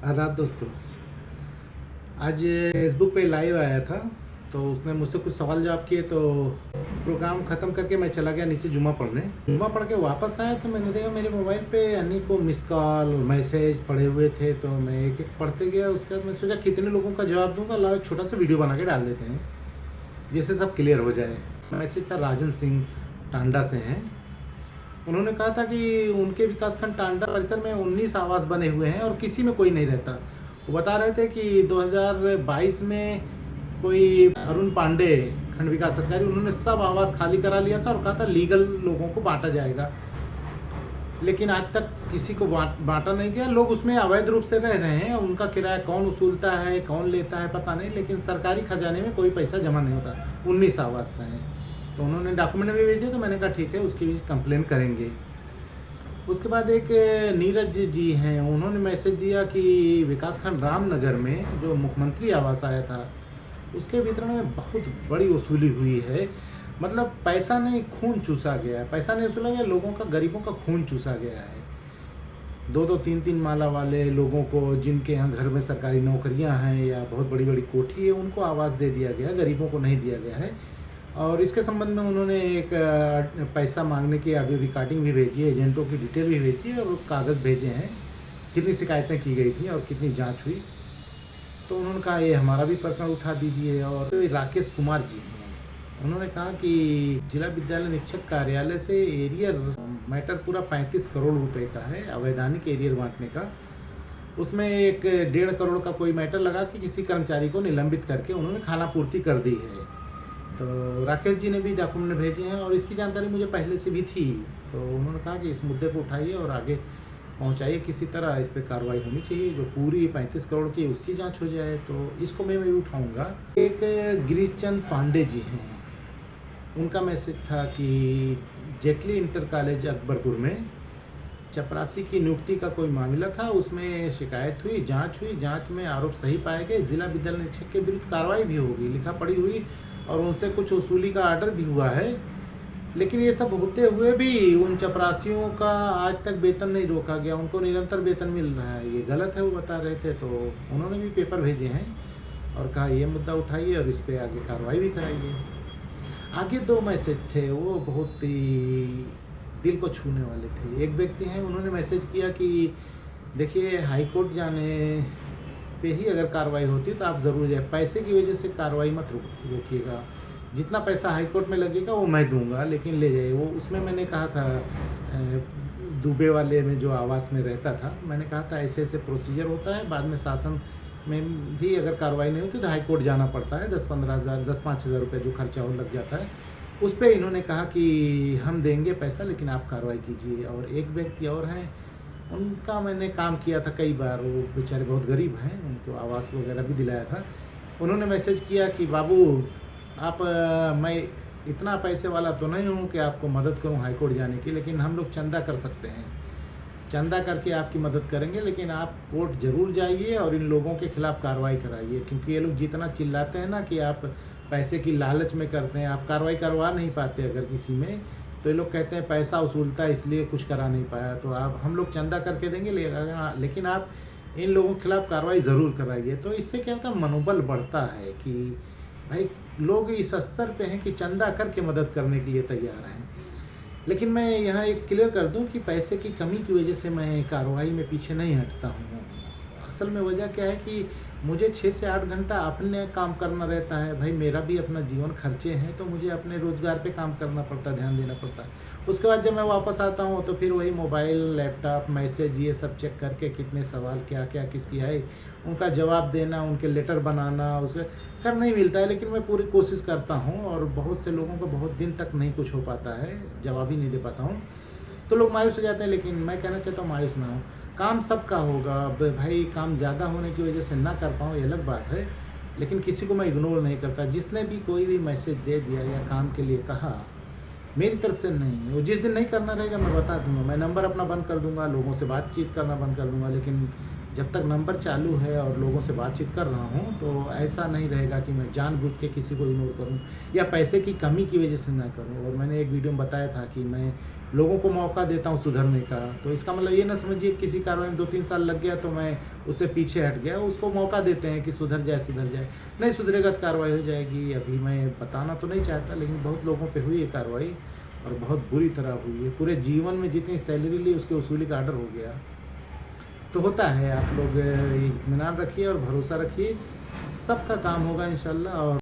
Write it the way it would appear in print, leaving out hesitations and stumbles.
आदाब दोस्तों। आज फेसबुक पे लाइव आया था, तो उसने मुझसे कुछ सवाल जवाब किए। तो प्रोग्राम ख़त्म करके मैं चला गया नीचे जुम्मा पढ़ने। जुम्मा पढ़ के वापस आया तो मैंने देखा मेरे मोबाइल पे अन्नी को मिस कॉल मैसेज पड़े हुए थे। तो मैं एक एक पढ़ते गया। उसके बाद मैं सोचा कितने लोगों का जवाब दूंगा, लाओ एक छोटा सा वीडियो बना के डाल देते हैं जिससे सब क्लियर हो जाए। मैसेज था राजन सिंह टांडा से हैं। उन्होंने कहा था कि उनके विकासखंड टांडा परिसर में 19 आवास बने हुए हैं और किसी में कोई नहीं रहता। वो बता रहे थे कि 2022 में कोई अरुण पांडे खंड विकास अधिकारी, उन्होंने सब आवास खाली करा लिया था और कहा था लीगल लोगों को बांटा जाएगा, लेकिन आज तक किसी को बांटा नहीं गया। लोग उसमें अवैध रूप से रह रहे हैं। उनका किराया कौन वसूलता है, कौन लेता है पता नहीं, लेकिन सरकारी खजाने में कोई पैसा जमा नहीं होता। 19 आवास हैं। तो उन्होंने डॉक्यूमेंट भी भेजे, तो मैंने कहा ठीक है, उसकी भी कंप्लेन करेंगे। उसके बाद एक नीरज जी हैं, उन्होंने मैसेज दिया कि विकासखंड रामनगर में जो मुख्यमंत्री आवास आया था उसके वितरण में बहुत बड़ी वसूली हुई है। मतलब पैसा नहीं, खून चूसा गया है। पैसा नहीं वसूला गया, लोगों का, गरीबों का खून चूसा गया है। 2-2 3-3 माला वाले लोगों को, जिनके यहाँ घर में सरकारी नौकरियां हैं या बहुत बड़ी बड़ी कोठी है, उनको आवास दे दिया गया, गरीबों को नहीं दिया गया है। और इसके संबंध में उन्होंने एक पैसा मांगने की ऑडियो रिकॉर्डिंग भी भेजी है, एजेंटों की डिटेल भी भेजी है और कागज़ भेजे हैं, कितनी शिकायतें की गई थी और कितनी जांच हुई। तो उन्होंने कहा ये हमारा भी प्रकरण उठा दीजिए। और राकेश कुमार जी हैं, उन्होंने कहा कि जिला विद्यालय निरीक्षक कार्यालय से एरियर मैटर पूरा 35 करोड़ रुपए का है, अवैधानिक एरियर बांटने का। उसमें एक 1.5 करोड़ का कोई मैटर लगा कि किसी कर्मचारी को निलंबित करके उन्होंने खानापूर्ति कर दी है। तो राकेश जी ने भी डॉक्यूमेंट भेजे हैं और इसकी जानकारी मुझे पहले से भी थी। तो उन्होंने कहा कि इस मुद्दे को उठाइए और आगे पहुंचाइए, किसी तरह इस पर कार्रवाई होनी चाहिए। जो पूरी 35 करोड़ की उसकी जांच हो जाए, तो इसको मैं भी उठाऊंगा। एक गिरीश चंद पांडे जी हैं, उनका मैसेज था कि जेटली इंटर कॉलेज अकबरपुर में चपरासी की नियुक्ति का कोई मामला था, उसमें शिकायत हुई, जांच हुई, जांच में आरोप सही पाए गए, जिला विद्यालय निरीक्षक के विरुद्ध कार्रवाई भी होगी, लिखा पढ़ी हुई और उनसे कुछ वसूली का आर्डर भी हुआ है। लेकिन ये सब होते हुए भी उन चपरासियों का आज तक वेतन नहीं रोका गया, उनको निरंतर वेतन मिल रहा है। ये गलत है, वो बता रहे थे। तो उन्होंने भी पेपर भेजे हैं और कहा ये मुद्दा उठाइए और इस पर आगे कार्रवाई भी कराइए। आगे 2 मैसेज थे, वो बहुत ही दिल को छूने वाले थे। एक व्यक्ति हैं, उन्होंने मैसेज किया कि देखिए हाईकोर्ट जाने पे ही अगर कार्रवाई होती है तो आप ज़रूर जाए, पैसे की वजह से कार्रवाई मत रोकिएगा। जितना पैसा हाईकोर्ट में लगेगा वो मैं दूंगा, लेकिन ले जाइए। वो उसमें मैंने कहा था, दुबे वाले में जो आवास में रहता था, मैंने कहा था ऐसे ऐसे प्रोसीजर होता है, बाद में शासन में भी अगर कार्रवाई नहीं होती तो हाईकोर्ट जाना पड़ता है, 10-15 हज़ार 10-5 हज़ार रुपये जो खर्चा और लग जाता है। उस पर इन्होंने कहा कि हम देंगे पैसा, लेकिन आप कार्रवाई कीजिए। और एक व्यक्ति और हैं, उनका मैंने काम किया था कई बार, वो बेचारे बहुत गरीब हैं, उनको आवास वगैरह भी दिलाया था। उन्होंने मैसेज किया कि बाबू आप, मैं इतना पैसे वाला तो नहीं हूँ कि आपको मदद करूँ हाईकोर्ट जाने की, लेकिन हम लोग चंदा कर सकते हैं, चंदा करके आपकी मदद करेंगे, लेकिन आप कोर्ट ज़रूर जाइए और इन लोगों के खिलाफ़ कार्रवाई कराइए। क्योंकि ये लोग जितना चिल्लाते हैं ना कि आप पैसे की लालच में करते हैं, आप कार्रवाई करवा नहीं पाते अगर किसी में, तो ये लोग कहते हैं पैसा वसूलता है इसलिए कुछ करा नहीं पाया। तो आप, हम लोग चंदा करके देंगे, लेकिन आप इन लोगों के खिलाफ़ कार्रवाई ज़रूर कराइए। तो इससे क्या होता है, मनोबल बढ़ता है कि भाई लोग इस स्तर पे हैं कि चंदा करके मदद करने के लिए तैयार हैं। लेकिन मैं यहाँ एक क्लियर कर दूं कि पैसे की कमी की वजह से मैं कार्रवाई में पीछे नहीं हटता हूँ। असल में वजह क्या है कि मुझे 6 से 8 घंटा अपने काम करना रहता है। भाई मेरा भी अपना जीवन खर्चे हैं, तो मुझे अपने रोज़गार पे काम करना पड़ता है, ध्यान देना पड़ता है। उसके बाद जब मैं वापस आता हूँ तो फिर वही मोबाइल, लैपटॉप, मैसेज, ये सब चेक करके कितने सवाल क्या क्या किसकी है, उनका जवाब देना, उनके लेटर बनाना, उसका कर नहीं मिलता है। लेकिन मैं पूरी कोशिश करता हूँ और बहुत से लोगों को बहुत दिन तक नहीं कुछ हो पाता है, जवाब ही नहीं दे पाता हूँ, तो लोग मायूस हो जाते हैं। लेकिन मैं कहना चाहता हूँ मायूस ना हो, काम सबका होगा। अब भाई काम ज़्यादा होने की वजह से ना कर पाऊँ ये अलग बात है, लेकिन किसी को मैं इग्नोर नहीं करता। जिसने भी कोई भी मैसेज दे दिया या काम के लिए कहा, मेरी तरफ से नहीं, वो जिस दिन नहीं करना रहेगा मैं बता दूंगा, मैं नंबर अपना बंद कर दूंगा, लोगों से बातचीत करना बंद कर दूंगा। लेकिन जब तक नंबर चालू है और लोगों से बातचीत कर रहा हूँ तो ऐसा नहीं रहेगा कि मैं जानबूझ के किसी को इग्नोर करूँ या पैसे की कमी की वजह से ना करूँ। और मैंने एक वीडियो में बताया था कि मैं लोगों को मौका देता हूँ सुधरने का, तो इसका मतलब ये ना समझिए किसी कार्रवाई में 2-3 साल लग गया तो मैं उससे पीछे हट गया। उसको मौका देते हैं कि सुधर जाए, नहीं सुधरेगा तो कार्रवाई हो जाएगी। अभी मैं बताना तो नहीं चाहता, लेकिन बहुत लोगों पे हुई है कार्रवाई और बहुत बुरी तरह हुई है। पूरे जीवन में जितनी सैलरी ली उसके वसूली का आर्डर हो गया। तो होता है, आप लोग इत्मीनान रखिए और भरोसा रखिए, सबका काम होगा इंशाल्लाह। और